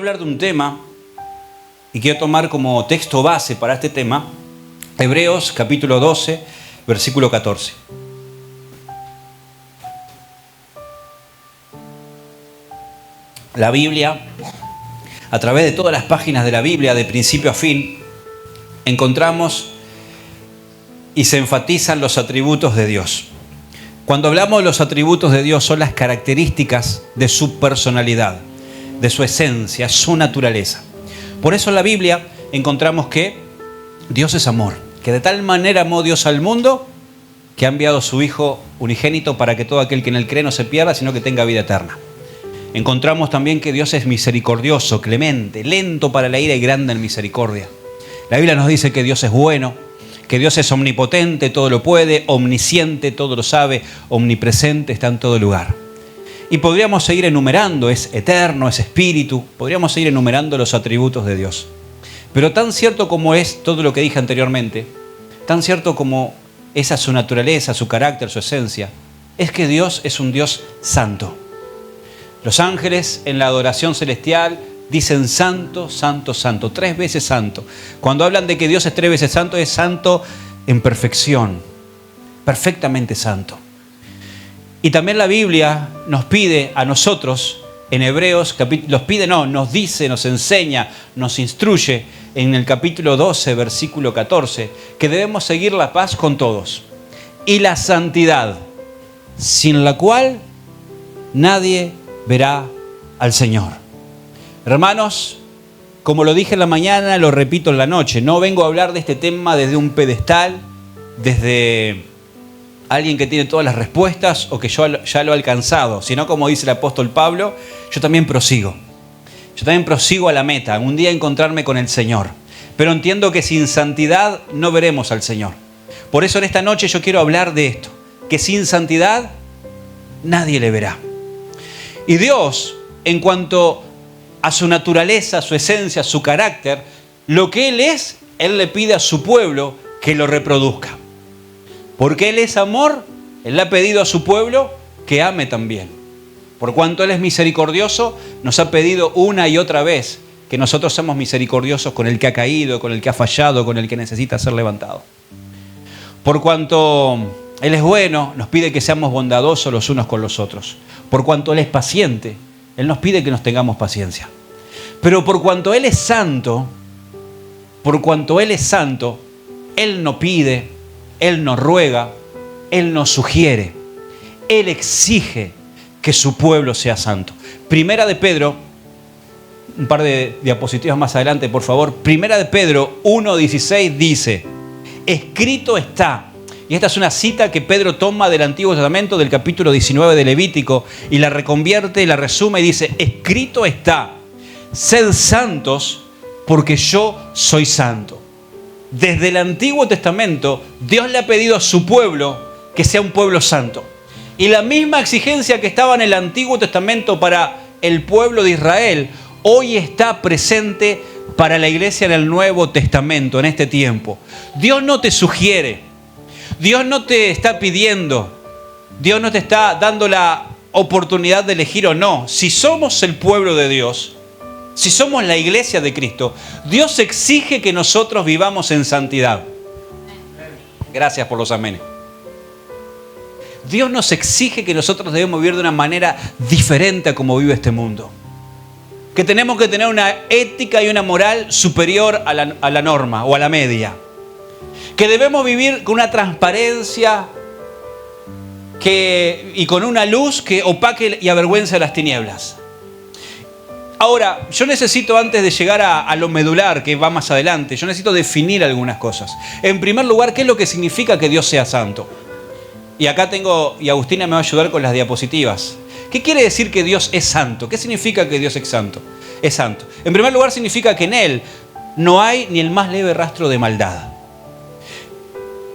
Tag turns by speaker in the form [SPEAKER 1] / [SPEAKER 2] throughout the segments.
[SPEAKER 1] hablar de un tema y quiero tomar como texto base para este tema Hebreos capítulo 12, versículo 14. La Biblia, a través de todas las páginas de la Biblia, de principio a fin, encontramos y se enfatizan los atributos de Dios. Cuando hablamos de los atributos de Dios, son las características de su personalidad, de su esencia, su naturaleza. Por eso en la Biblia encontramos que Dios es amor, que de tal manera amó Dios al mundo que ha enviado a su Hijo unigénito para que todo aquel que en él cree no se pierda, sino que tenga vida eterna. Encontramos también que Dios es misericordioso, clemente, lento para la ira y grande en misericordia. La Biblia nos dice que Dios es bueno, que Dios es omnipotente, todo lo puede, omnisciente, todo lo sabe, omnipresente, está en todo lugar. Y podríamos seguir enumerando, es eterno, es espíritu, podríamos seguir enumerando los atributos de Dios. Pero tan cierto como es todo lo que dije anteriormente, tan cierto como esa su naturaleza, su carácter, su esencia, es que Dios es un Dios santo. Los ángeles en la adoración celestial dicen santo, santo, santo, 3 veces santo. Cuando hablan de que Dios es 3 veces santo, es santo en perfección, perfectamente santo. Y también la Biblia nos pide a nosotros, en Hebreos, nos dice, nos enseña, nos instruye en el capítulo 12, versículo 14, que debemos seguir la paz con todos y la santidad, sin la cual nadie verá al Señor. Hermanos, como lo dije en la mañana, lo repito en la noche, no vengo a hablar de este tema desde un pedestal, desde alguien que tiene todas las respuestas o que yo ya lo he alcanzado, sino como dice el apóstol Pablo, yo también prosigo a la meta, un día encontrarme con el Señor, pero entiendo que sin santidad no veremos al Señor. Por eso en esta noche yo quiero hablar de esto, que sin santidad nadie le verá. Y Dios, en cuanto a su naturaleza, su esencia, su carácter, lo que Él es, Él le pide a su pueblo que lo reproduzca. Porque Él es amor, Él le ha pedido a su pueblo que ame también. Por cuanto Él es misericordioso, nos ha pedido una y otra vez que nosotros seamos misericordiosos con el que ha caído, con el que ha fallado, con el que necesita ser levantado. Por cuanto Él es bueno, nos pide que seamos bondadosos los unos con los otros. Por cuanto Él es paciente, Él nos pide que nos tengamos paciencia. Pero por cuanto Él es santo, Él no pide, Él no ruega, Él no sugiere. Él exige que su pueblo sea santo. Primera de Pedro, un par de diapositivas más adelante, por favor. Primera de Pedro 1:16 dice, escrito está. Y esta es una cita que Pedro toma del Antiguo Testamento, del capítulo 19 de Levítico, y la reconvierte y la resume y dice, escrito está, sed santos porque yo soy santo. Desde el Antiguo Testamento, Dios le ha pedido a su pueblo que sea un pueblo santo. Y la misma exigencia que estaba en el Antiguo Testamento para el pueblo de Israel, hoy está presente para la iglesia en el Nuevo Testamento, en este tiempo. Dios no te sugiere, Dios no te está pidiendo, Dios no te está dando la oportunidad de elegir o no. Si somos el pueblo de Dios, si somos la iglesia de Cristo, Dios exige que nosotros vivamos en santidad. Gracias por los amenes. Dios nos exige que nosotros debemos vivir de una manera diferente a como vive este mundo. Que tenemos que tener una ética y una moral superior a la norma o a la media. Que debemos vivir con una transparencia y con una luz que opaque y avergüence las tinieblas. Ahora, yo necesito, antes de llegar a lo medular, que va más adelante, yo necesito definir algunas cosas. En primer lugar, ¿qué es lo que significa que Dios sea santo? Y acá y Agustina me va a ayudar con las diapositivas. ¿Qué quiere decir que Dios es santo? ¿Qué significa que Dios es santo? Es santo. En primer lugar, significa que en Él no hay ni el más leve rastro de maldad.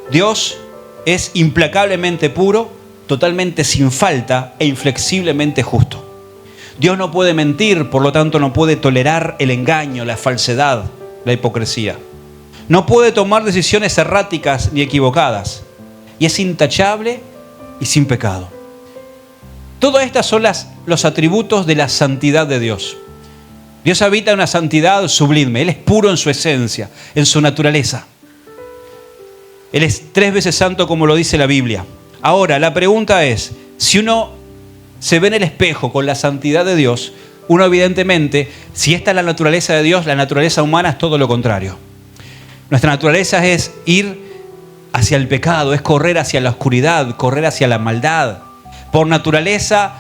[SPEAKER 1] Dios es implacablemente puro, totalmente sin falta e inflexiblemente justo. Dios no puede mentir, por lo tanto no puede tolerar el engaño, la falsedad, la hipocresía. No puede tomar decisiones erráticas ni equivocadas. Y es intachable y sin pecado. Todas estas son los atributos de la santidad de Dios. Dios habita en una santidad sublime. Él es puro en su esencia, en su naturaleza. Él es 3 veces santo como lo dice la Biblia. Ahora, la pregunta es, si uno se ve en el espejo con la santidad de Dios, uno evidentemente, si esta es la naturaleza de Dios, la naturaleza humana es todo lo contrario. Nuestra naturaleza es ir hacia el pecado, es correr hacia la oscuridad, correr hacia la maldad. Por naturaleza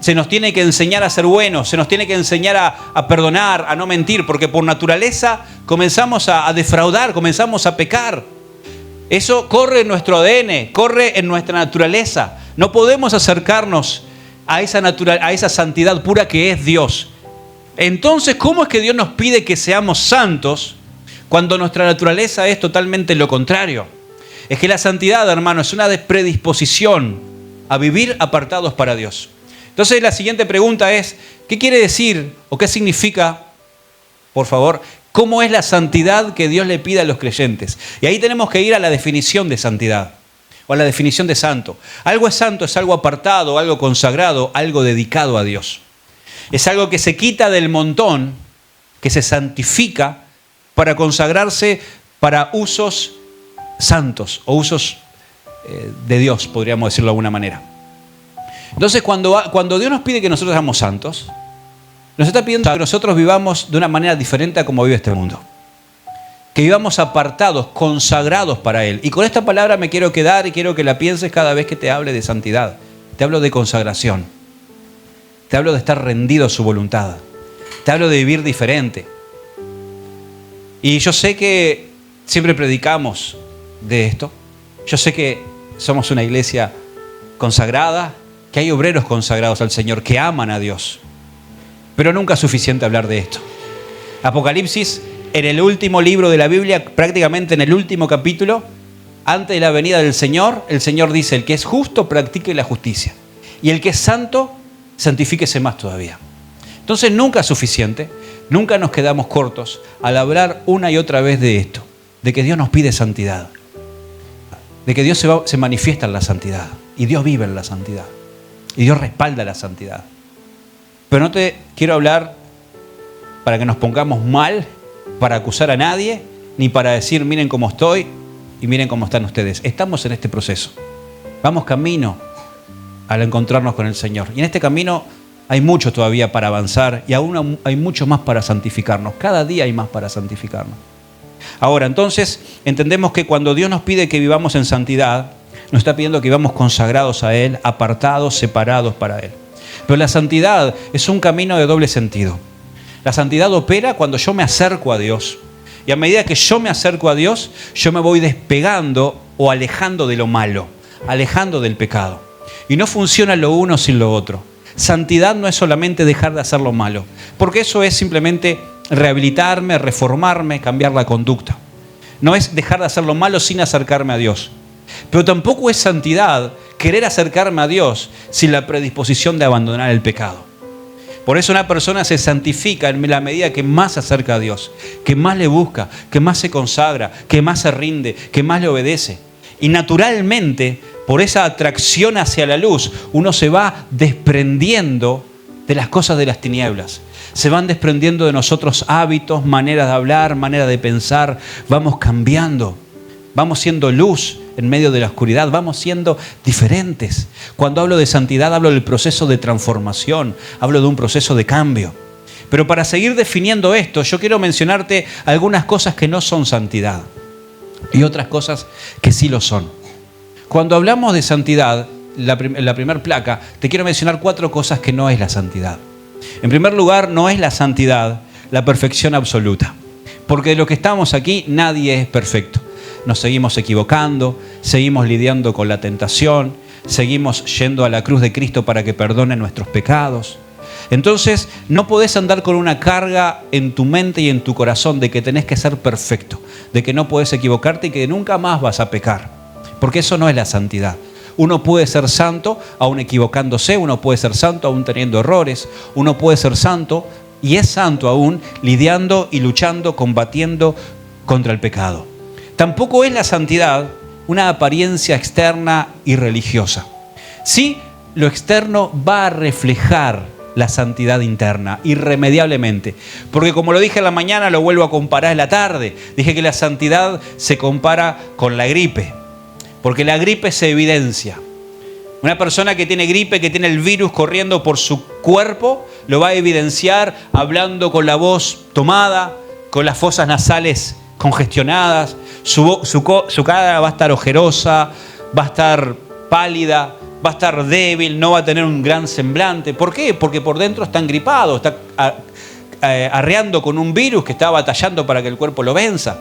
[SPEAKER 1] se nos tiene que enseñar a ser buenos, se nos tiene que enseñar a perdonar, a no mentir, porque por naturaleza comenzamos a defraudar, comenzamos a pecar. Eso corre en nuestro ADN, corre en nuestra naturaleza. No podemos acercarnos a esa santidad pura que es Dios. Entonces, ¿cómo es que Dios nos pide que seamos santos cuando nuestra naturaleza es totalmente lo contrario? Es que la santidad, hermano, es una predisposición a vivir apartados para Dios. Entonces, la siguiente pregunta es, ¿qué quiere decir o qué significa, por favor, cómo es la santidad que Dios le pide a los creyentes? Y ahí tenemos que ir a la definición de santidad. O a la definición de santo. Algo es santo, es algo apartado, algo consagrado, algo dedicado a Dios. Es algo que se quita del montón, que se santifica para consagrarse para usos santos o usos de Dios, podríamos decirlo de alguna manera. Entonces, cuando Dios nos pide que nosotros seamos santos, nos está pidiendo que nosotros vivamos de una manera diferente a como vive este mundo. Que vivamos apartados, consagrados para Él. Y con esta palabra me quiero quedar y quiero que la pienses cada vez que te hable de santidad. Te hablo de consagración. Te hablo de estar rendido a su voluntad. Te hablo de vivir diferente. Y yo sé que siempre predicamos de esto. Yo sé que somos una iglesia consagrada, que hay obreros consagrados al Señor, que aman a Dios. Pero nunca es suficiente hablar de esto. Apocalipsis, en el último libro de la Biblia, prácticamente en el último capítulo, antes de la venida del Señor, el Señor dice, el que es justo, practique la justicia. Y el que es santo, santifíquese más todavía. Entonces nunca es suficiente, nunca nos quedamos cortos al hablar una y otra vez de esto, de que Dios nos pide santidad, de que Dios se manifiesta en la santidad, y Dios vive en la santidad, y Dios respalda la santidad. Pero no te quiero hablar para que nos pongamos mal, para acusar a nadie, ni para decir miren cómo estoy y miren cómo están ustedes. Estamos en este proceso. Vamos camino al encontrarnos con el Señor. Y en este camino hay mucho todavía para avanzar y aún hay mucho más para santificarnos. Cada día hay más para santificarnos. Ahora, entonces, entendemos que cuando Dios nos pide que vivamos en santidad, nos está pidiendo que vivamos consagrados a Él, apartados, separados para Él. Pero la santidad es un camino de doble sentido. La santidad opera cuando yo me acerco a Dios. Y a medida que yo me acerco a Dios, yo me voy despegando o alejando de lo malo, alejando del pecado. Y no funciona lo uno sin lo otro. Santidad no es solamente dejar de hacer lo malo, porque eso es simplemente rehabilitarme, reformarme, cambiar la conducta. No es dejar de hacer lo malo sin acercarme a Dios. Pero tampoco es santidad querer acercarme a Dios sin la predisposición de abandonar el pecado. Por eso una persona se santifica en la medida que más se acerca a Dios, que más le busca, que más se consagra, que más se rinde, que más le obedece. Y naturalmente, por esa atracción hacia la luz, uno se va desprendiendo de las cosas de las tinieblas. Se van desprendiendo de nosotros hábitos, maneras de hablar, maneras de pensar. Vamos cambiando. Vamos siendo luz en medio de la oscuridad. Vamos siendo diferentes. Cuando hablo de santidad, hablo del proceso de transformación. Hablo de un proceso de cambio. Pero para seguir definiendo esto, yo quiero mencionarte algunas cosas que no son santidad y otras cosas que sí lo son. Cuando hablamos de santidad, la primera placa, te quiero mencionar 4 cosas que no es la santidad. En primer lugar, no es la santidad la perfección absoluta. Porque de lo que estamos aquí, nadie es perfecto. Nos seguimos equivocando, seguimos lidiando con la tentación, seguimos yendo a la cruz de Cristo para que perdone nuestros pecados. Entonces, no podés andar con una carga en tu mente y en tu corazón de que tenés que ser perfecto, de que no podés equivocarte y que nunca más vas a pecar. Porque eso no es la santidad. Uno puede ser santo aún equivocándose, uno puede ser santo aún teniendo errores, uno puede ser santo y es santo aún lidiando y luchando, combatiendo contra el pecado. Tampoco es la santidad una apariencia externa y religiosa. Sí, lo externo va a reflejar la santidad interna, irremediablemente. Porque como lo dije en la mañana, lo vuelvo a comparar en la tarde. Dije que la santidad se compara con la gripe, porque la gripe se evidencia. Una persona que tiene gripe, que tiene el virus corriendo por su cuerpo, lo va a evidenciar hablando con la voz tomada, con las fosas nasales congestionadas, su cara va a estar ojerosa, va a estar pálida, va a estar débil, no va a tener un gran semblante. ¿Por qué? Porque por dentro está engripado, está arreando con un virus que está batallando para que el cuerpo lo venza.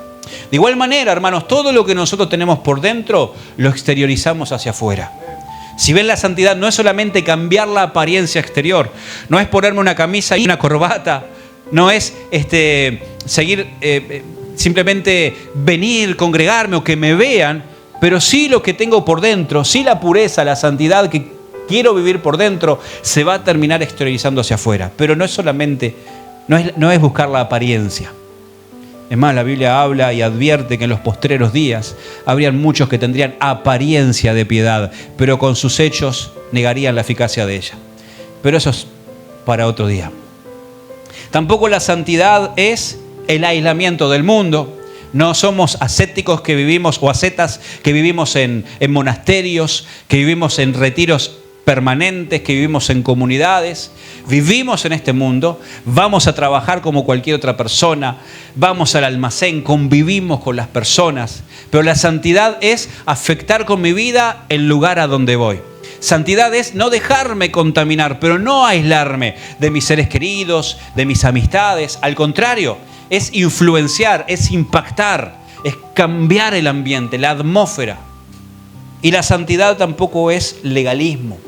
[SPEAKER 1] De igual manera, hermanos, todo lo que nosotros tenemos por dentro lo exteriorizamos hacia afuera. Si ven, la santidad no es solamente cambiar la apariencia exterior, no es ponerme una camisa y una corbata, no es seguir simplemente venir, congregarme o que me vean, pero sí lo que tengo por dentro, sí la pureza, la santidad que quiero vivir por dentro, se va a terminar exteriorizando hacia afuera. Pero no es solamente, no es buscar la apariencia. Es más, la Biblia habla y advierte que en los postreros días habrían muchos que tendrían apariencia de piedad, pero con sus hechos negarían la eficacia de ella. Pero eso es para otro día. Tampoco la santidad es el aislamiento del mundo. No somos ascéticos que vivimos, o ascetas que vivimos en monasterios, que vivimos en retiros permanentes, que vivimos en comunidades. Vivimos en este mundo, vamos a trabajar como cualquier otra persona, vamos al almacén, convivimos con las personas, pero la santidad es afectar con mi vida el lugar a donde voy. Santidad es no dejarme contaminar, pero no aislarme de mis seres queridos, de mis amistades. Al contrario, es influenciar, es impactar, es cambiar el ambiente, la atmósfera. Y la santidad tampoco es legalismo.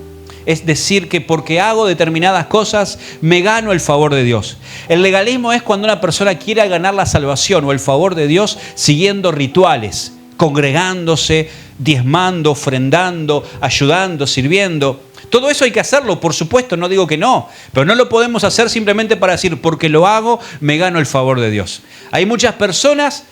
[SPEAKER 1] Es decir, que porque hago determinadas cosas me gano el favor de Dios. El legalismo es cuando una persona quiere ganar la salvación o el favor de Dios siguiendo rituales, congregándose, diezmando, ofrendando, ayudando, sirviendo. Todo eso hay que hacerlo, por supuesto, no digo que no, pero no lo podemos hacer simplemente para decir, porque lo hago, me gano el favor de Dios. Hay muchas personas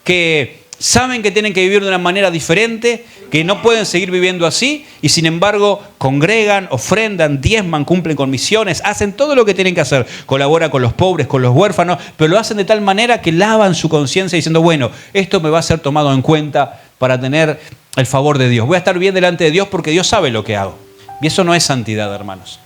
[SPEAKER 1] que saben que tienen que vivir de una manera diferente, que no pueden seguir viviendo así, y sin embargo congregan, ofrendan, diezman, cumplen con misiones, hacen todo lo que tienen que hacer, colaboran con los pobres, con los huérfanos, pero lo hacen de tal manera que lavan su conciencia diciendo, bueno, esto me va a ser tomado en cuenta para tener el favor de Dios. Voy a estar bien delante de Dios porque Dios sabe lo que hago. Y eso no es santidad, hermanos.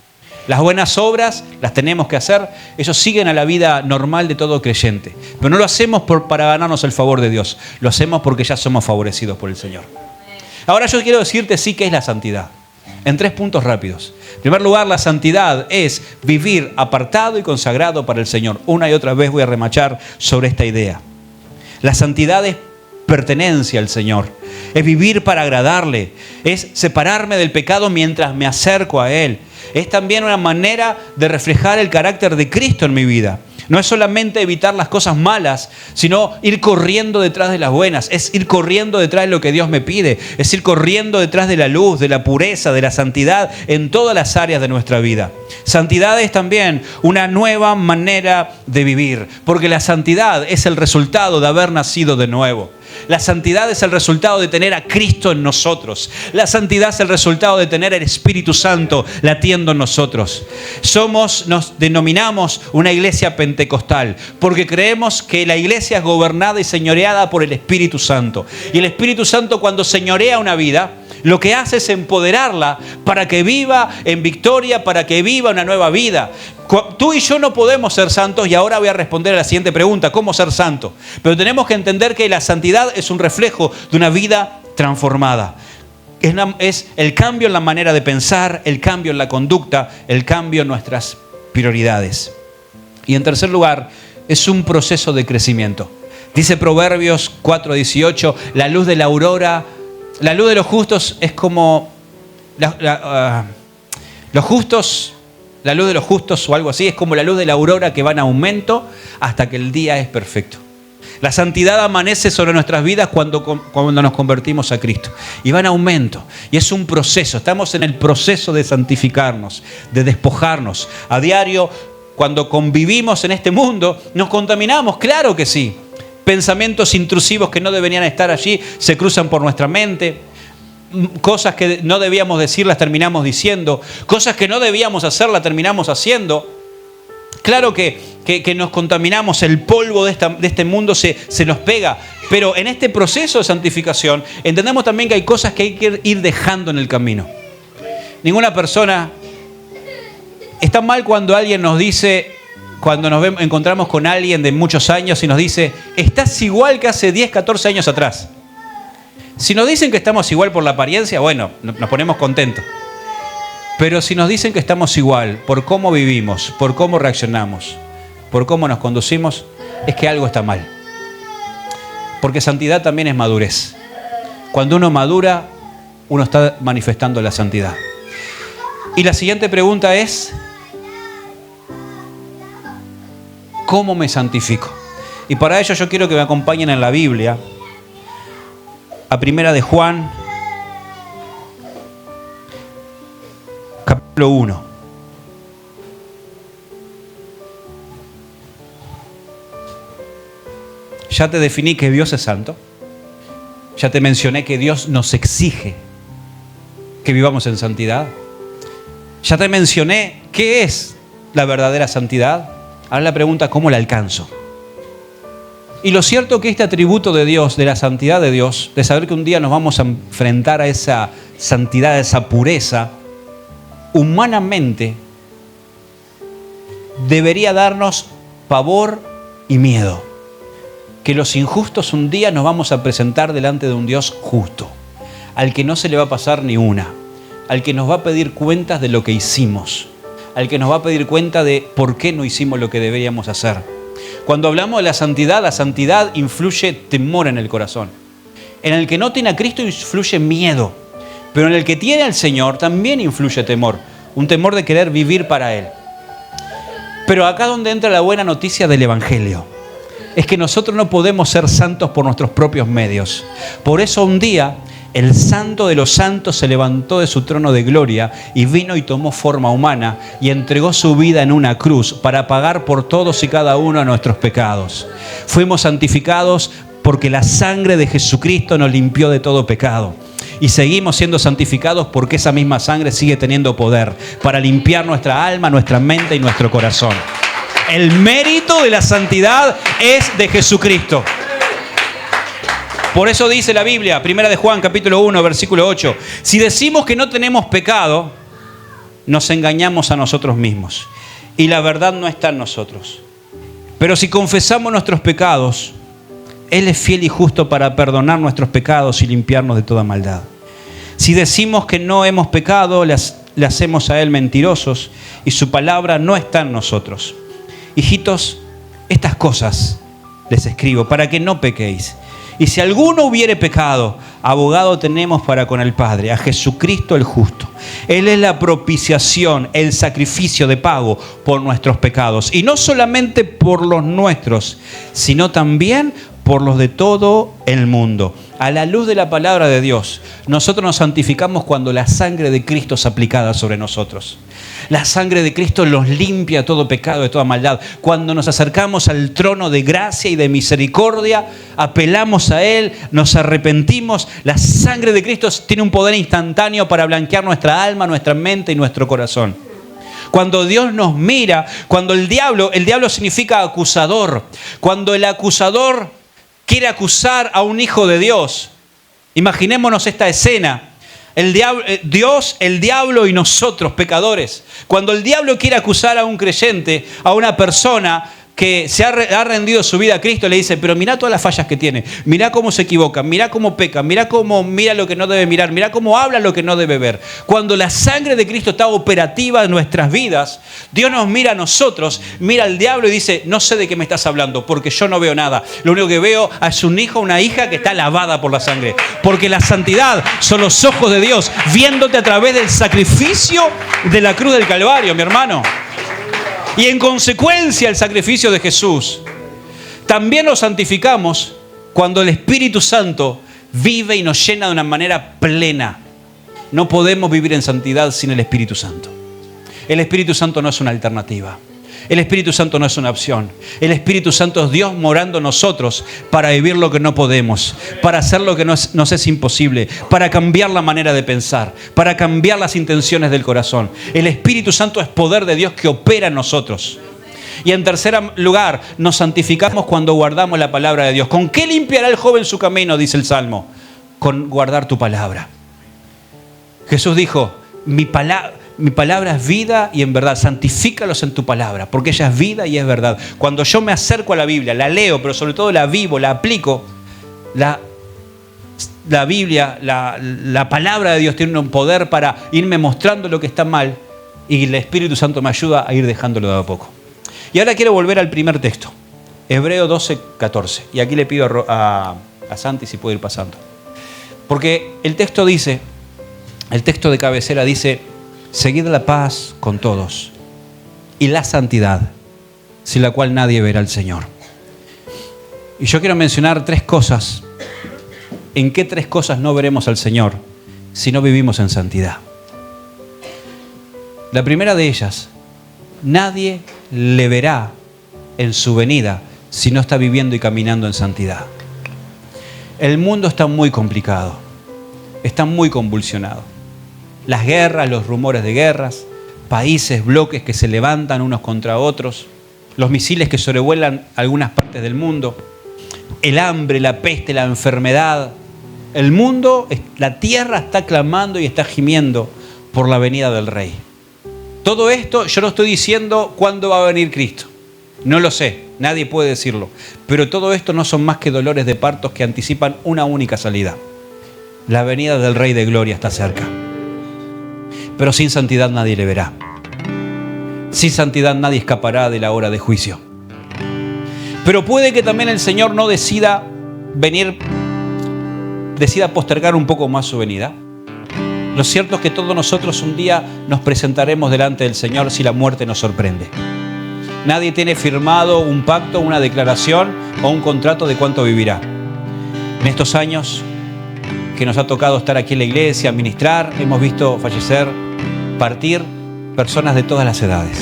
[SPEAKER 1] Las buenas obras las tenemos que hacer, ellos siguen a la vida normal de todo creyente. Pero no lo hacemos para ganarnos el favor de Dios, lo hacemos porque ya somos favorecidos por el Señor. Ahora yo quiero decirte sí qué es la santidad, en 3 puntos rápidos. En primer lugar, la santidad es vivir apartado y consagrado para el Señor. Una y otra vez voy a remachar sobre esta idea. La santidad es pertenencia al Señor, es vivir para agradarle, es separarme del pecado mientras me acerco a Él. Es también una manera de reflejar el carácter de Cristo en mi vida. No es solamente evitar las cosas malas, sino ir corriendo detrás de las buenas. Es ir corriendo detrás de lo que Dios me pide. Es ir corriendo detrás de la luz, de la pureza, de la santidad en todas las áreas de nuestra vida. Santidad es también una nueva manera de vivir, porque la santidad es el resultado de haber nacido de nuevo. La santidad es el resultado de tener a Cristo en nosotros. La santidad es el resultado de tener el Espíritu Santo latiendo en nosotros. Nos denominamos una iglesia pentecostal porque creemos que la iglesia es gobernada y señoreada por el Espíritu Santo. Y el Espíritu Santo, cuando señorea una vida, lo que hace es empoderarla para que viva en victoria, para que viva una nueva vida. Tú y yo no podemos ser santos, y ahora voy a responder a la siguiente pregunta: ¿cómo ser santo? Pero tenemos que entender que la santidad es un reflejo de una vida transformada. Es el cambio en la manera de pensar, el cambio en la conducta, el cambio en nuestras prioridades. Y en tercer lugar, es un proceso de crecimiento. Dice Proverbios 4:18, la luz de la aurora, la luz de los justos es como los justos. La luz de los justos o algo así es como la luz de la aurora que va en aumento hasta que el día es perfecto. La santidad amanece sobre nuestras vidas cuando nos convertimos a Cristo. Y va en aumento. Y es un proceso. Estamos en el proceso de santificarnos, de despojarnos. A diario, cuando convivimos en este mundo, nos contaminamos, claro que sí. Pensamientos intrusivos que no deberían estar allí se cruzan por nuestra mente. cosas que no debíamos decir las terminamos diciendo, cosas que no debíamos hacer las terminamos haciendo. Claro que nos contaminamos, el polvo de este mundo se nos pega, pero en este proceso de santificación entendemos también que hay cosas que hay que ir dejando en el camino. Ninguna persona... Está mal cuando alguien nos dice, cuando encontramos con alguien de muchos años y nos dice, estás igual que hace 10, 14 años atrás. Si nos dicen que estamos igual por la apariencia, bueno, nos ponemos contentos. Pero si nos dicen que estamos igual por cómo vivimos, por cómo reaccionamos, por cómo nos conducimos, es que algo está mal. Porque santidad también es madurez. Cuando uno madura, uno está manifestando la santidad. Y la siguiente pregunta es, ¿cómo me santifico? Y para ello yo quiero que me acompañen en la Biblia, a Primera de Juan, capítulo 1. Ya te definí que Dios es santo. Ya te mencioné que Dios nos exige que vivamos en santidad. Ya te mencioné qué es la verdadera santidad. Ahora la pregunta, ¿cómo la alcanzo? Y lo cierto es que este atributo de Dios, de la santidad de Dios, de saber que un día nos vamos a enfrentar a esa santidad, a esa pureza, humanamente debería darnos pavor y miedo. Que los injustos un día nos vamos a presentar delante de un Dios justo, al que no se le va a pasar ni una, al que nos va a pedir cuentas de lo que hicimos, al que nos va a pedir cuenta de por qué no hicimos lo que deberíamos hacer. Cuando hablamos de la santidad influye temor en el corazón. En el que no tiene a Cristo influye miedo, pero en el que tiene al Señor también influye temor, un temor de querer vivir para Él. Pero acá donde entra la buena noticia del Evangelio, es que nosotros no podemos ser santos por nuestros propios medios. Por eso un día el Santo de los Santos se levantó de su trono de gloria y vino y tomó forma humana y entregó su vida en una cruz para pagar por todos y cada uno de nuestros pecados. Fuimos santificados porque la sangre de Jesucristo nos limpió de todo pecado. Y seguimos siendo santificados porque esa misma sangre sigue teniendo poder para limpiar nuestra alma, nuestra mente y nuestro corazón. El mérito de la santidad es de Jesucristo. Por eso dice la Biblia, Primera de Juan, capítulo 1, versículo 8. Si decimos que no tenemos pecado, nos engañamos a nosotros mismos. Y la verdad no está en nosotros. Pero si confesamos nuestros pecados, Él es fiel y justo para perdonar nuestros pecados y limpiarnos de toda maldad. Si decimos que no hemos pecado, le hacemos a Él mentirosos y su palabra no está en nosotros. Hijitos, estas cosas les escribo para que no pequéis. Y si alguno hubiere pecado, abogado tenemos para con el Padre, a Jesucristo el justo. Él es la propiciación, el sacrificio de pago por nuestros pecados. Y no solamente por los nuestros, sino también por los de todo el mundo. A la luz de la palabra de Dios, nosotros nos santificamos cuando la sangre de Cristo es aplicada sobre nosotros. La sangre de Cristo nos limpia todo pecado, de toda maldad. Cuando nos acercamos al trono de gracia y de misericordia, apelamos a Él, nos arrepentimos. La sangre de Cristo tiene un poder instantáneo para blanquear nuestra alma, nuestra mente y nuestro corazón. Cuando Dios nos mira, cuando el diablo significa acusador, cuando el acusador quiere acusar a un hijo de Dios, imaginémonos esta escena. Dios, el diablo y nosotros, pecadores. Cuando el diablo quiere acusar a un creyente, a una persona que se ha rendido su vida a Cristo, le dice, pero mirá todas las fallas que tiene, mirá cómo se equivoca, mirá cómo peca, mirá cómo mira lo que no debe mirar, mirá cómo habla lo que no debe ver. Cuando la sangre de Cristo está operativa en nuestras vidas, Dios nos mira a nosotros, mira al diablo y dice, no sé de qué me estás hablando, porque yo no veo nada. Lo único que veo es un hijo, una hija que está lavada por la sangre. Porque la santidad son los ojos de Dios, viéndote a través del sacrificio de la cruz del Calvario, mi hermano. Y en consecuencia el sacrificio de Jesús. También nos santificamos cuando el Espíritu Santo vive y nos llena de una manera plena. No podemos vivir en santidad sin el Espíritu Santo. El Espíritu Santo no es una alternativa. El Espíritu Santo no es una opción. El Espíritu Santo es Dios morando en nosotros para vivir lo que no podemos, para hacer lo que nos es imposible, para cambiar la manera de pensar, para cambiar las intenciones del corazón. El Espíritu Santo es poder de Dios que opera en nosotros. Y en tercer lugar, nos santificamos cuando guardamos la palabra de Dios. ¿Con qué limpiará el joven su camino?, dice el Salmo. Con guardar tu palabra. Jesús dijo, mi palabra es vida y en verdad. Santifícalos en tu palabra, porque ella es vida y es verdad. Cuando yo me acerco a la Biblia, la leo, pero sobre todo la vivo, la aplico, la Biblia, la palabra de Dios tiene un poder para irme mostrando lo que está mal, y el Espíritu Santo me ayuda a ir dejándolo de a poco. Y ahora quiero volver al primer texto, Hebreos 12:14. Y aquí le pido a Santi si puede ir pasando. Porque el texto dice, el texto de cabecera dice, seguid la paz con todos y la santidad, sin la cual nadie verá al Señor. Y yo quiero mencionar 3 cosas. ¿En qué 3 cosas no veremos al Señor si no vivimos en santidad? La primera de ellas, nadie le verá en su venida si no está viviendo y caminando en santidad. El mundo está muy complicado, está muy convulsionado. Las guerras, los rumores de guerras, países, bloques que se levantan unos contra otros, los misiles que sobrevuelan algunas partes del mundo, el hambre, la peste, la enfermedad. El mundo, la tierra está clamando y está gimiendo por la venida del Rey. Todo esto yo no estoy diciendo cuándo va a venir Cristo. No lo sé, nadie puede decirlo. Pero todo esto no son más que dolores de partos que anticipan una única salida. La venida del Rey de Gloria está cerca. Pero sin santidad nadie le verá. Sin santidad nadie escapará de la hora de juicio. Pero puede que también el Señor no decida postergar un poco más su venida. Lo cierto es que todos nosotros un día nos presentaremos delante del Señor si la muerte nos sorprende. Nadie tiene firmado un pacto, una declaración o un contrato de cuánto vivirá. En estos años que nos ha tocado estar aquí en la iglesia, ministrar, hemos visto fallecer, partir personas de todas las edades.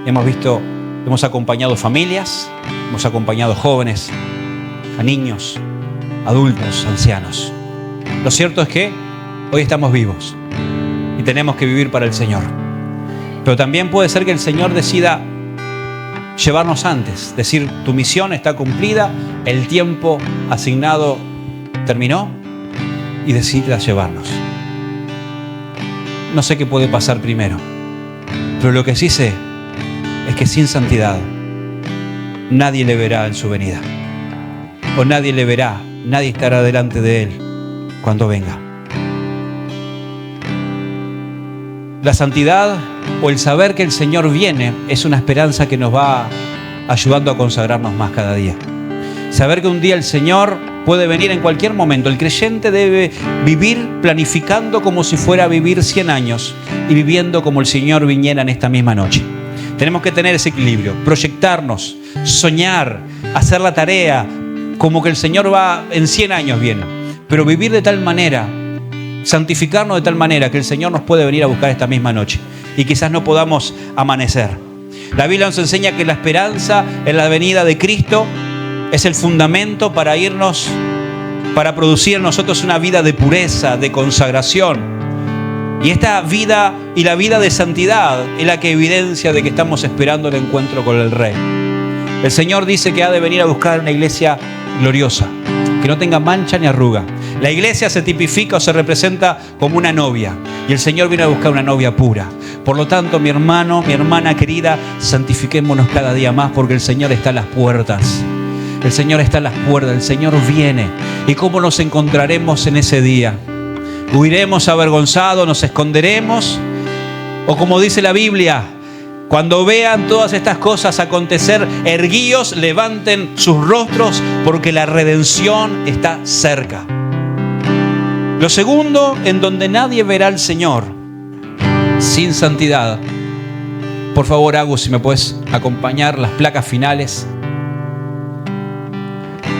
[SPEAKER 1] Hemos acompañado familias, hemos acompañado jóvenes, a niños, adultos, ancianos. Lo cierto es que hoy estamos vivos y tenemos que vivir para el Señor. Pero también puede ser que el Señor decida llevarnos antes, decir, tu misión está cumplida, el tiempo asignado terminó, y decida llevarnos. No sé qué puede pasar primero, pero lo que sí sé es que sin santidad nadie le verá en su venida, o nadie le verá, nadie estará delante de Él cuando venga. La santidad o el saber que el Señor viene es una esperanza que nos va ayudando a consagrarnos más cada día. Saber que un día el Señor puede venir en cualquier momento. El creyente debe vivir planificando como si fuera a vivir 100 años y viviendo como el Señor viniera en esta misma noche. Tenemos que tener ese equilibrio, proyectarnos, soñar, hacer la tarea como que el Señor va en 100 años bien, pero vivir de tal manera, santificarnos de tal manera que el Señor nos puede venir a buscar esta misma noche y quizás no podamos amanecer. La Biblia nos enseña que la esperanza en la venida de Cristo es el fundamento para producir en nosotros una vida de pureza, de consagración. Y esta vida y la vida de santidad es la que evidencia de que estamos esperando el encuentro con el Rey. El Señor dice que ha de venir a buscar una iglesia gloriosa, que no tenga mancha ni arruga. La iglesia se tipifica o se representa como una novia, y el Señor viene a buscar una novia pura. Por lo tanto, mi hermano, mi hermana querida, santifiquémonos cada día más, porque el Señor está a las puertas. El Señor está a las puertas, el Señor viene. ¿Y cómo nos encontraremos en ese día? ¿Huiremos avergonzados, nos esconderemos? O como dice la Biblia, cuando vean todas estas cosas acontecer, erguíos, levanten sus rostros, porque la redención está cerca. Lo segundo, en donde nadie verá al Señor sin santidad. Por favor, Agus, si me puedes acompañar las placas finales.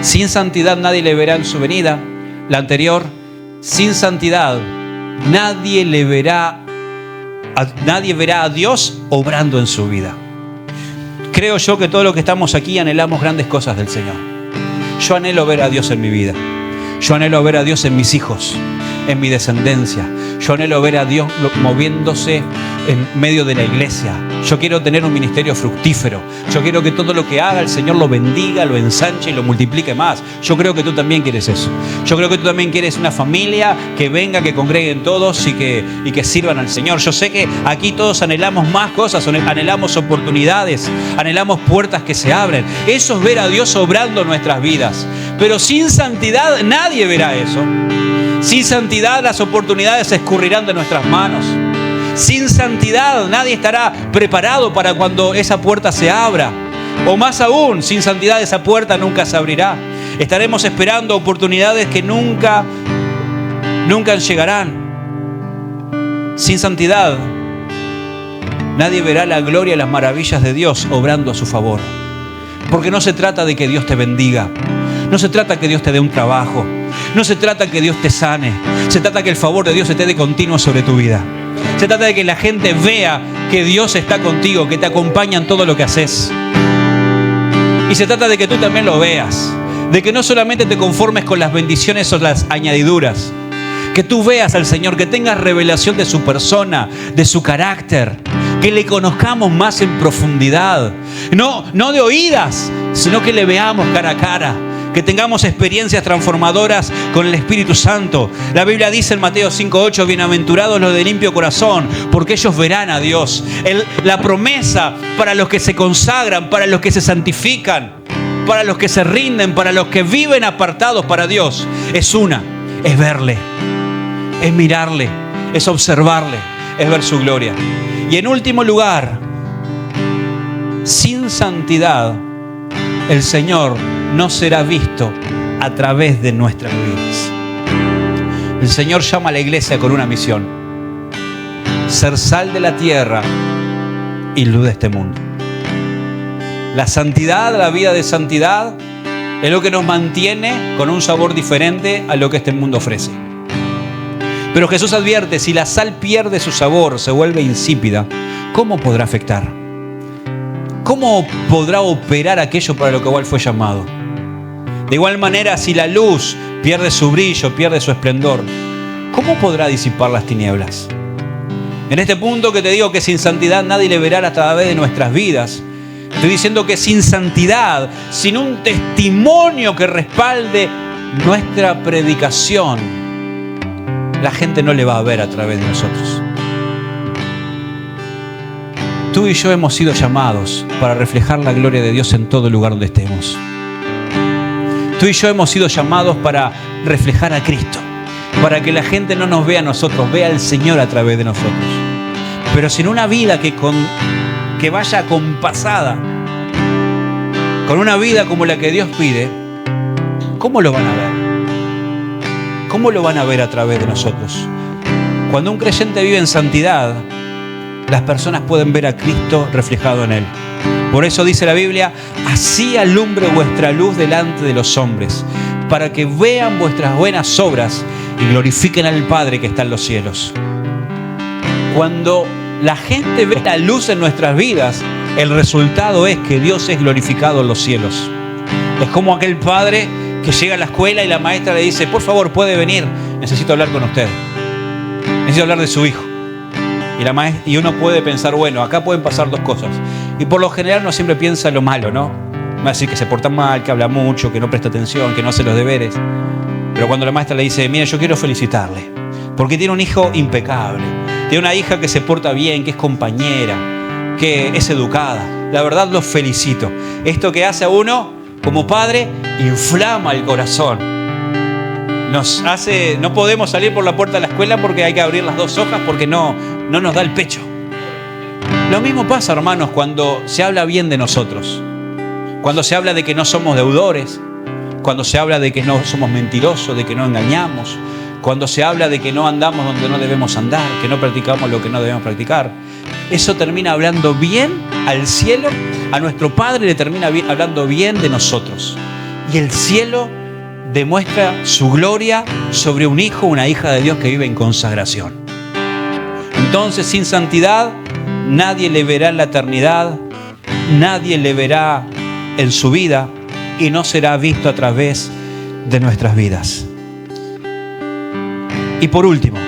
[SPEAKER 1] Sin santidad nadie le verá en su venida. La anterior, sin santidad nadie verá a Dios obrando en su vida. Creo yo que todos los que estamos aquí anhelamos grandes cosas del Señor. Yo anhelo ver a Dios en mi vida. Yo anhelo ver a Dios en mis hijos, en mi descendencia. Yo anhelo ver a Dios moviéndose en medio de la iglesia. Yo quiero tener un ministerio fructífero. Yo quiero que todo lo que haga el Señor lo bendiga, lo ensanche y lo multiplique más. Yo creo que tú también quieres eso. Yo creo que tú también quieres una familia que venga, que congreguen todos y que sirvan al Señor. Yo sé que aquí todos anhelamos más cosas, anhelamos oportunidades, anhelamos puertas que se abren. Eso es ver a Dios obrando en nuestras vidas. Pero sin santidad nadie verá eso. Sin santidad las oportunidades se escurrirán de nuestras manos. Sin santidad nadie estará preparado para cuando esa puerta se abra. O más aún, sin santidad esa puerta nunca se abrirá. Estaremos esperando oportunidades que nunca llegarán. Sin santidad nadie verá la gloria y las maravillas de Dios obrando a su favor. Porque no se trata de que Dios te bendiga. No se trata que Dios te dé un trabajo. No se trata que Dios te sane. Se trata que el favor de Dios esté de continuo sobre tu vida. Se trata de que la gente vea que Dios está contigo, que te acompaña en todo lo que haces. Y se trata de que tú también lo veas. De que no solamente te conformes con las bendiciones o las añadiduras. Que tú veas al Señor, que tengas revelación de su persona, de su carácter. Que le conozcamos más en profundidad. No de oídas, sino que le veamos cara a cara. Que tengamos experiencias transformadoras con el Espíritu Santo. La Biblia dice en Mateo 5:8, bienaventurados los de limpio corazón, porque ellos verán a Dios. La promesa para los que se consagran, para los que se santifican, para los que se rinden, para los que viven apartados para Dios, es verle, es mirarle, es observarle, es ver su gloria. Y en último lugar, sin santidad, el Señor no será visto a través de nuestras vidas. El Señor llama a la iglesia con una misión: ser sal de la tierra y luz de este mundo. La santidad, la vida de santidad, es lo que nos mantiene con un sabor diferente a lo que este mundo ofrece. Pero Jesús advierte, si la sal pierde su sabor, se vuelve insípida, ¿cómo podrá afectar? ¿Cómo podrá operar aquello para lo que igual fue llamado? De igual manera, si la luz pierde su brillo, pierde su esplendor, ¿cómo podrá disipar las tinieblas? En este punto que te digo que sin santidad nadie le verá a través de nuestras vidas, estoy diciendo que sin santidad, sin un testimonio que respalde nuestra predicación, la gente no le va a ver a través de nosotros. Tú y yo hemos sido llamados para reflejar la gloria de Dios en todo lugar donde estemos. Tú y yo hemos sido llamados para reflejar a Cristo, para que la gente no nos vea a nosotros, vea al Señor a través de nosotros. Pero sin una vida que vaya acompasada, con una vida como la que Dios pide, ¿cómo lo van a ver? ¿Cómo lo van a ver a través de nosotros? Cuando un creyente vive en santidad, las personas pueden ver a Cristo reflejado en él. Por eso dice la Biblia, así alumbre vuestra luz delante de los hombres, para que vean vuestras buenas obras y glorifiquen al Padre que está en los cielos. Cuando la gente ve la luz en nuestras vidas, el resultado es que Dios es glorificado en los cielos. Es como aquel padre que llega a la escuela y la maestra le dice, por favor, puede venir, necesito hablar con usted. Necesito hablar de su hijo. Y uno puede pensar, bueno, acá pueden pasar dos cosas. Y por lo general uno siempre piensa lo malo, ¿no? Va a decir que se porta mal, que habla mucho, que no presta atención, que no hace los deberes. Pero cuando la maestra le dice, mira, yo quiero felicitarle, porque tiene un hijo impecable, tiene una hija que se porta bien, que es compañera, que es educada, la verdad lo felicito. Esto que hace a uno, como padre, inflama el corazón. No podemos salir por la puerta de la escuela porque hay que abrir las dos hojas porque no nos da el pecho. Lo mismo pasa, hermanos, cuando se habla bien de nosotros. Cuando se habla de que no somos deudores. Cuando se habla de que no somos mentirosos, de que no engañamos. Cuando se habla de que no andamos donde no debemos andar, que no practicamos lo que no debemos practicar. Eso termina hablando bien al cielo. A nuestro Padre le termina hablando bien de nosotros. Y el cielo demuestra su gloria sobre un hijo o una hija de Dios que vive en consagración. Entonces, sin santidad, nadie le verá en la eternidad nadie le verá en su vida y no será visto a través de nuestras vidas. Y por último,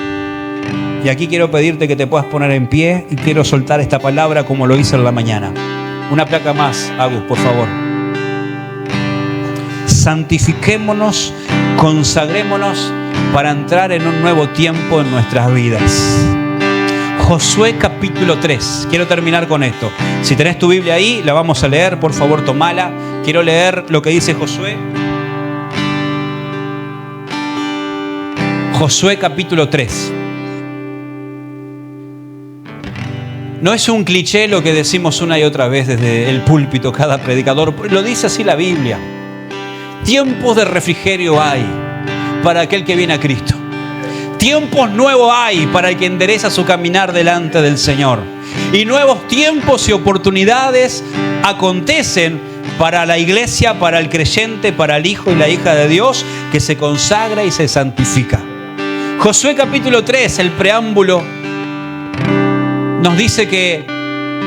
[SPEAKER 1] y aquí quiero pedirte que te puedas poner en pie y quiero soltar esta palabra como lo hice en la mañana. Una placa más, Agus, por favor. Santifiquémonos, consagrémonos para entrar en un nuevo tiempo en nuestras vidas. Josué capítulo 3. Quiero terminar con esto. Si tenés tu Biblia ahí, la vamos a leer. Por favor, tomala. Quiero leer lo que dice Josué. Josué capítulo 3. No es un cliché lo que decimos una y otra vez desde el púlpito cada predicador. Lo dice así la Biblia. Tiempos de refrigerio hay para aquel que viene a Cristo. Tiempos nuevos hay para el que endereza su caminar delante del Señor. Y nuevos tiempos y oportunidades acontecen para la iglesia, para el creyente, para el hijo y la hija de Dios que se consagra y se santifica. Josué capítulo 3, el preámbulo, nos dice que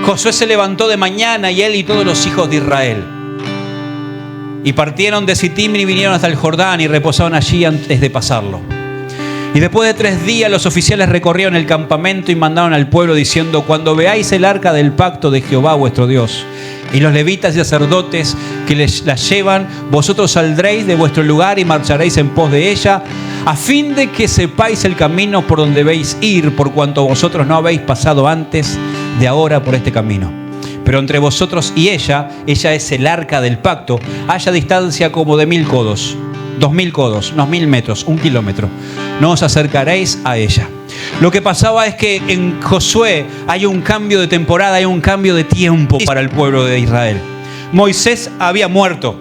[SPEAKER 1] Josué se levantó de mañana y él y todos los hijos de Israel. Y partieron de Sittim y vinieron hasta el Jordán y reposaron allí antes de pasarlo. Y después de 3 días los oficiales recorrieron el campamento y mandaron al pueblo diciendo: cuando veáis el arca del pacto de Jehová vuestro Dios y los levitas y sacerdotes que la llevan, vosotros saldréis de vuestro lugar y marcharéis en pos de ella, a fin de que sepáis el camino por donde veis ir, por cuanto vosotros no habéis pasado antes de ahora por este camino. Pero entre vosotros y ella es el arca del pacto, haya distancia como de 1000 codos, 2000 codos, unos 1000 metros, 1 kilómetro. No os acercaréis a ella. Lo que pasaba es que en Josué hay un cambio de temporada, hay un cambio de tiempo para el pueblo de Israel. Moisés había muerto.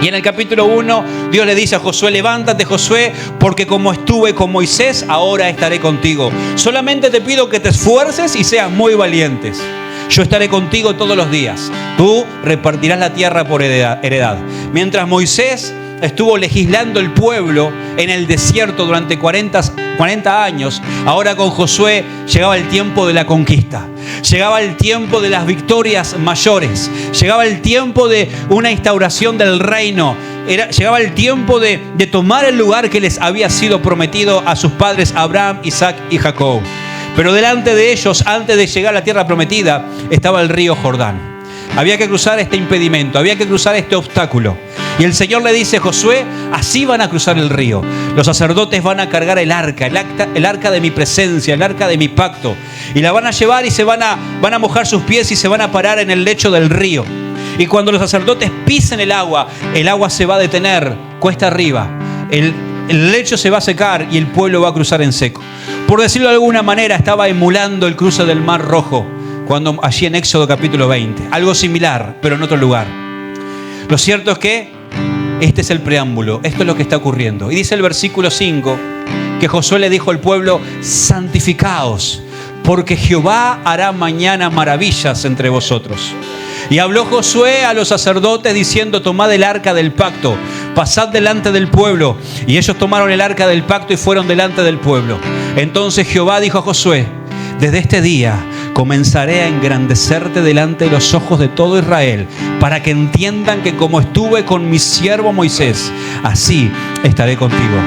[SPEAKER 1] Y en el capítulo 1, Dios le dice a Josué: levántate, Josué, porque como estuve con Moisés, ahora estaré contigo. Solamente te pido que te esfuerces y seas muy valientes. Yo estaré contigo todos los días. Tú repartirás la tierra por heredad. Mientras Moisés estuvo legislando el pueblo en el desierto durante 40 años, ahora con Josué llegaba el tiempo de la conquista. Llegaba el tiempo de las victorias mayores. Llegaba el tiempo de una instauración del reino. Llegaba el tiempo de tomar el lugar que les había sido prometido a sus padres Abraham, Isaac y Jacob. Pero delante de ellos, antes de llegar a la tierra prometida, estaba el río Jordán. Había que cruzar este impedimento, había que cruzar este obstáculo. Y el Señor le dice: Josué, así van a cruzar el río. Los sacerdotes van a cargar el arca de mi presencia, el arca de mi pacto. Y la van a llevar y van a mojar sus pies y se van a parar en el lecho del río. Y cuando los sacerdotes pisen el agua se va a detener cuesta arriba. El lecho se va a secar y el pueblo va a cruzar en seco. Por decirlo de alguna manera, estaba emulando el cruce del Mar Rojo, cuando allí en Éxodo capítulo 20. Algo similar, pero en otro lugar. Lo cierto es que este es el preámbulo, esto es lo que está ocurriendo. Y dice el versículo 5 que Josué le dijo al pueblo: santificaos, porque Jehová hará mañana maravillas entre vosotros. Y habló Josué a los sacerdotes diciendo: tomad el arca del pacto, pasad delante del pueblo. Y ellos tomaron el arca del pacto y fueron delante del pueblo. Entonces Jehová dijo a Josué: desde este día comenzaré a engrandecerte delante de los ojos de todo Israel, para que entiendan que como estuve con mi siervo Moisés, así estaré contigo.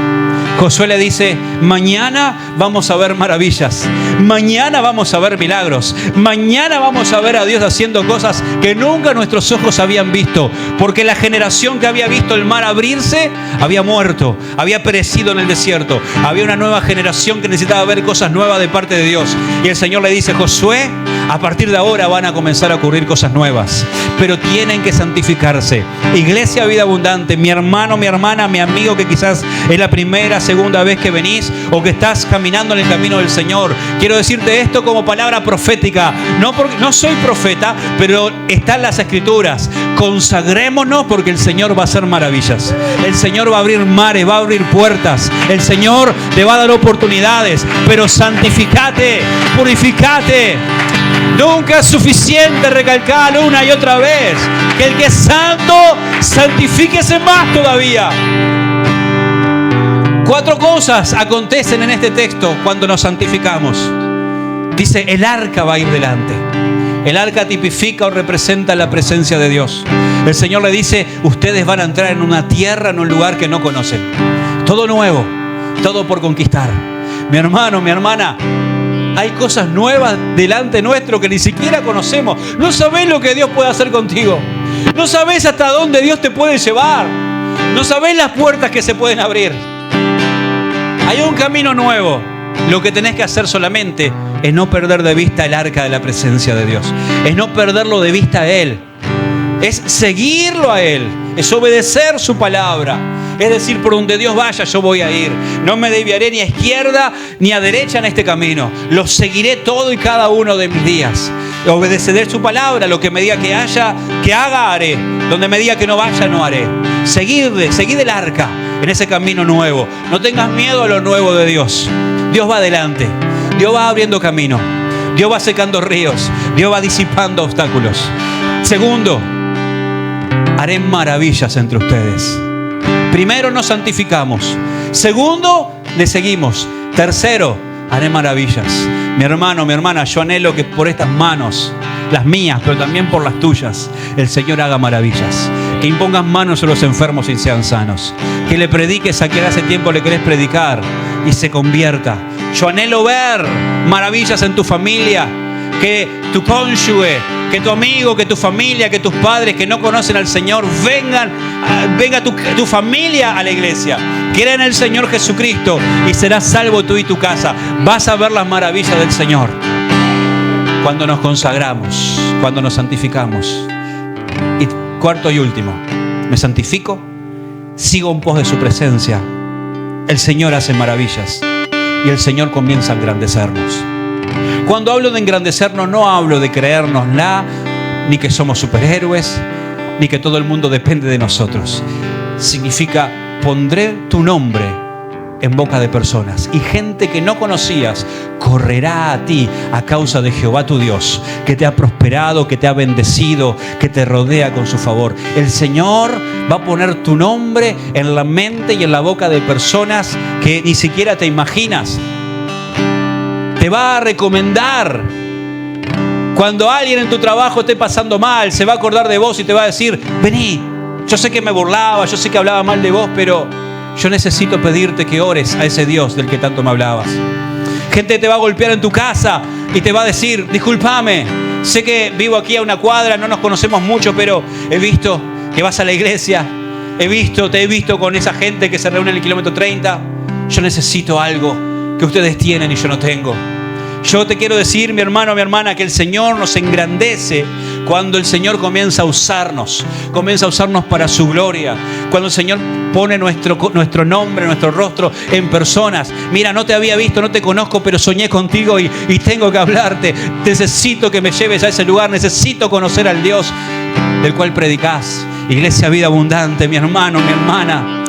[SPEAKER 1] Josué le dice: mañana vamos a ver maravillas, mañana vamos a ver milagros, mañana vamos a ver a Dios haciendo cosas que nunca nuestros ojos habían visto, porque la generación que había visto el mar abrirse había muerto, había perecido en el desierto. Había una nueva generación que necesitaba ver cosas nuevas de parte de Dios. Y el Señor le dice: Josué, a partir de ahora van a comenzar a ocurrir cosas nuevas, pero tienen que santificarse. Iglesia Vida Abundante, mi hermano, mi hermana, mi amigo, que quizás es la primera, segunda vez que venís o que estás caminando en el camino del Señor, quiero decirte esto como palabra profética. No soy profeta, pero están las Escrituras. Consagrémonos, porque el Señor va a hacer maravillas. El Señor va a abrir mares, va a abrir puertas. El Señor te va a dar oportunidades, pero santificate, purificate. Nunca es suficiente recalcar una y otra vez que el que es santo, santifíquese más todavía. 4 cosas acontecen en este texto cuando nos santificamos. Dice: el arca va a ir delante. El arca tipifica o representa la presencia de Dios. El Señor le dice, ustedes van a entrar en una tierra, en un lugar que no conocen. Todo nuevo, todo por conquistar. Mi hermano, mi hermana, hay cosas nuevas delante nuestro que ni siquiera conocemos. No sabés lo que Dios puede hacer contigo. No sabés hasta dónde Dios te puede llevar. No sabés las puertas que se pueden abrir. Hay un camino nuevo. Lo que tenés que hacer solamente es no perder de vista el arca de la presencia de Dios. Es no perderlo de vista a Él. Es seguirlo a Él. Es obedecer su palabra. Es decir, por donde Dios vaya yo voy a ir. No me desviaré ni a izquierda ni a derecha en este camino. Lo seguiré todo y cada uno de mis días. Obedeceré su palabra. Lo que me diga que haga, haré. Donde me diga que no vaya, no haré. Seguid el arca en ese camino nuevo. No tengas miedo a lo nuevo de Dios. Dios va adelante. Dios va abriendo camino. Dios va secando ríos. Dios va disipando obstáculos. Segundo, haré maravillas entre ustedes. Primero, nos santificamos. Segundo, le seguimos. Tercero, haré maravillas. Mi hermano, mi hermana, yo anhelo que por estas manos, las mías, pero también por las tuyas, el Señor haga maravillas. Que impongas manos a los enfermos y sean sanos. Que le prediques a quien hace tiempo le querés predicar y se convierta. Yo anhelo ver maravillas en tu familia. Que tu cónyuge, que tu amigo, que tu familia, que tus padres que no conocen al Señor venga tu familia a la iglesia. Cree en el Señor Jesucristo y serás salvo tú y tu casa. Vas a ver las maravillas del Señor cuando nos consagramos, cuando nos santificamos. Y cuarto y último, me santifico, sigo en pos de su presencia. El Señor hace maravillas y el Señor comienza a engrandecernos. Cuando hablo de engrandecernos, no hablo de creérnosla, ni que somos superhéroes, ni que todo el mundo depende de nosotros. Significa, pondré tu nombre en boca de personas y gente que no conocías correrá a ti a causa de Jehová tu Dios, que te ha prosperado, que te ha bendecido, que te rodea con su favor. El Señor va a poner tu nombre en la mente y en la boca de personas que ni siquiera te imaginas. Te va a recomendar. Cuando alguien en tu trabajo esté pasando mal, se va a acordar de vos y te va a decir, vení, yo sé que me burlaba, yo sé que hablaba mal de vos, pero yo necesito pedirte que ores a ese Dios del que tanto me hablabas. Gente te va a golpear en tu casa y te va a decir, discúlpame, sé que vivo aquí a una cuadra, no nos conocemos mucho, pero he visto que vas a la iglesia, te he visto con esa gente que se reúne en el kilómetro 30. Yo necesito algo que ustedes tienen y yo no tengo. Yo te quiero decir, mi hermano, mi hermana, que el Señor nos engrandece cuando el Señor comienza a usarnos para su gloria. Cuando el Señor pone nuestro nombre, nuestro rostro en personas. Mira, no te había visto, no te conozco, pero soñé contigo y tengo que hablarte. Necesito que me lleves a ese lugar, necesito conocer al Dios del cual predicás. Iglesia Vida Abundante, mi hermano, mi hermana,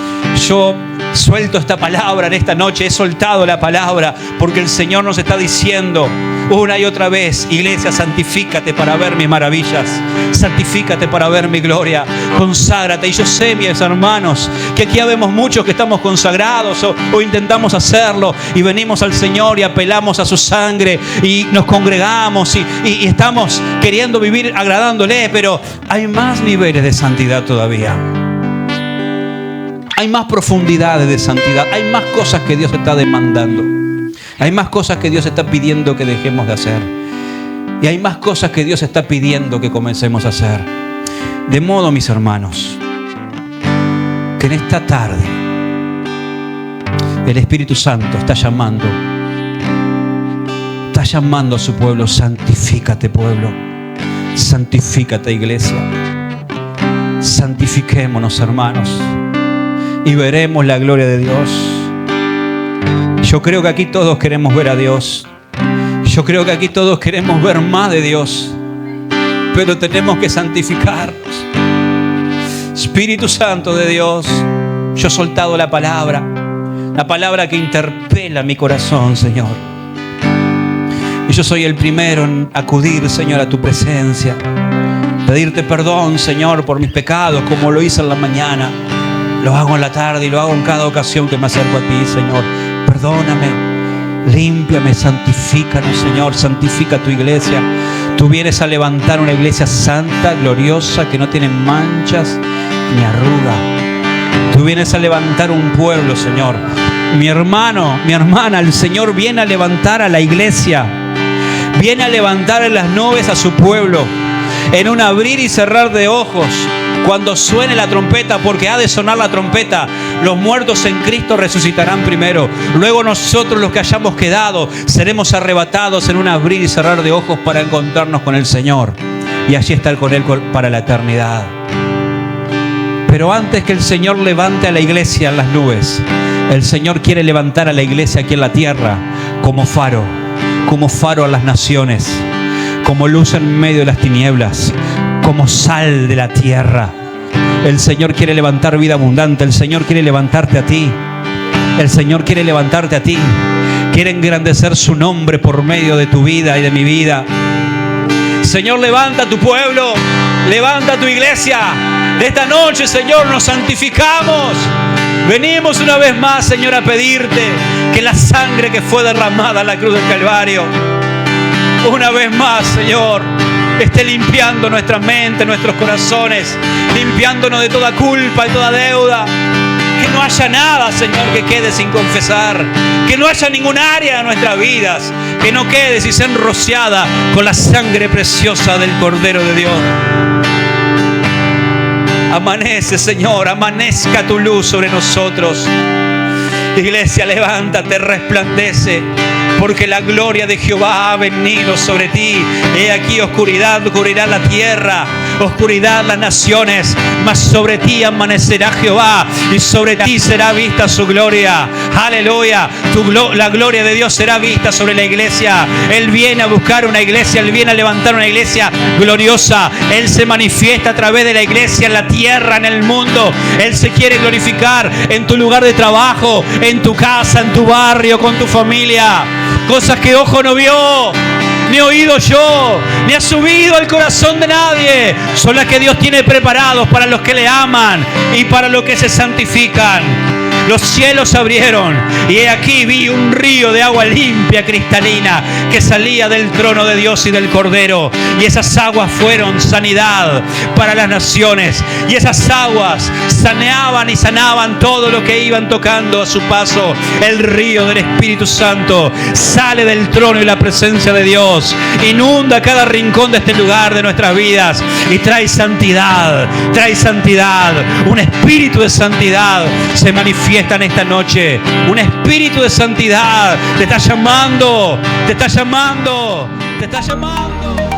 [SPEAKER 1] yo suelto esta palabra en esta noche, he soltado la palabra porque el Señor nos está diciendo una y otra vez, iglesia, santifícate para ver mis maravillas, santifícate para ver mi gloria, conságrate. Y yo sé, mis hermanos, que aquí habemos muchos que estamos consagrados o intentamos hacerlo y venimos al Señor y apelamos a su sangre y nos congregamos y estamos queriendo vivir agradándole, pero hay más niveles de santidad todavía. Hay más profundidades de santidad. Hay más cosas que Dios está demandando. Hay más cosas que Dios está pidiendo que dejemos de hacer. Y hay más cosas que Dios está pidiendo que comencemos a hacer. De modo, mis hermanos, que en esta tarde el Espíritu Santo está llamando a su pueblo. Santifícate, pueblo. Santifícate, iglesia. Santifiquémonos, hermanos, y veremos la gloria de Dios. Yo creo que aquí todos queremos ver a Dios. Yo creo que aquí todos queremos ver más de Dios. Pero tenemos que santificarnos. Espíritu Santo de Dios, yo he soltado la palabra que interpela mi corazón, Señor. Y yo soy el primero en acudir, Señor, a tu presencia. Pedirte perdón, Señor, por mis pecados, como lo hice en la mañana. Lo hago en la tarde y lo hago en cada ocasión que me acerco a ti, Señor. Perdóname, límpiame, santifícanos, Señor. Santifica tu iglesia. Tú vienes a levantar una iglesia santa, gloriosa, que no tiene manchas ni arruga. Tú vienes a levantar un pueblo, Señor. Mi hermano, mi hermana, el Señor viene a levantar a la iglesia. Viene a levantar en las nubes a su pueblo. En un abrir y cerrar de ojos, cuando suene la trompeta, porque ha de sonar la trompeta, los muertos en Cristo resucitarán primero. Luego nosotros, los que hayamos quedado, seremos arrebatados en un abrir y cerrar de ojos para encontrarnos con el Señor y allí estar con Él para la eternidad. Pero antes que el Señor levante a la iglesia en las nubes, el Señor quiere levantar a la iglesia aquí en la tierra como faro a las naciones, como luz en medio de las tinieblas, como sal de la tierra. El Señor quiere levantar vida abundante. El Señor quiere levantarte a ti. El Señor quiere levantarte a ti. Quiere engrandecer su nombre por medio de tu vida y de mi vida. Señor, levanta a tu pueblo. Levanta a tu iglesia. De esta noche, Señor, nos santificamos. Venimos una vez más, Señor, a pedirte que la sangre que fue derramada en la cruz del Calvario, una vez más, Señor, esté limpiando nuestra mente, nuestros corazones, limpiándonos de toda culpa y toda deuda. Que no haya nada, Señor, que quede sin confesar. Que no haya ningún área de nuestras vidas que no quede sin ser rociada con la sangre preciosa del Cordero de Dios. Amanece, Señor, amanezca tu luz sobre nosotros. Iglesia, levántate, resplandece, porque la gloria de Jehová ha venido sobre ti. He aquí oscuridad cubrirá la tierra, oscuridad las naciones, mas sobre ti amanecerá Jehová y sobre ti será vista su gloria. Aleluya. La gloria de Dios será vista sobre la iglesia. Él viene a buscar una iglesia, Él viene a levantar una iglesia gloriosa. Él se manifiesta a través de la iglesia en la tierra, en el mundo. Él se quiere glorificar en tu lugar de trabajo, en tu casa, en tu barrio, con tu familia. Cosas que ojo no vio, ni oído yo, ni ha subido al corazón de nadie, son las que Dios tiene preparados para los que le aman y para los que se santifican. Los cielos se abrieron y he aquí vi un río de agua limpia, cristalina, que salía del trono de Dios y del Cordero. Y esas aguas fueron sanidad para las naciones. Y esas aguas saneaban y sanaban todo lo que iban tocando a su paso. El río del Espíritu Santo sale del trono y la presencia de Dios. Inunda cada rincón de este lugar, de nuestras vidas, y trae santidad, trae santidad. Un espíritu de santidad se manifiesta en esta noche. Un espíritu de santidad te está llamando, te está llamando, te está llamando.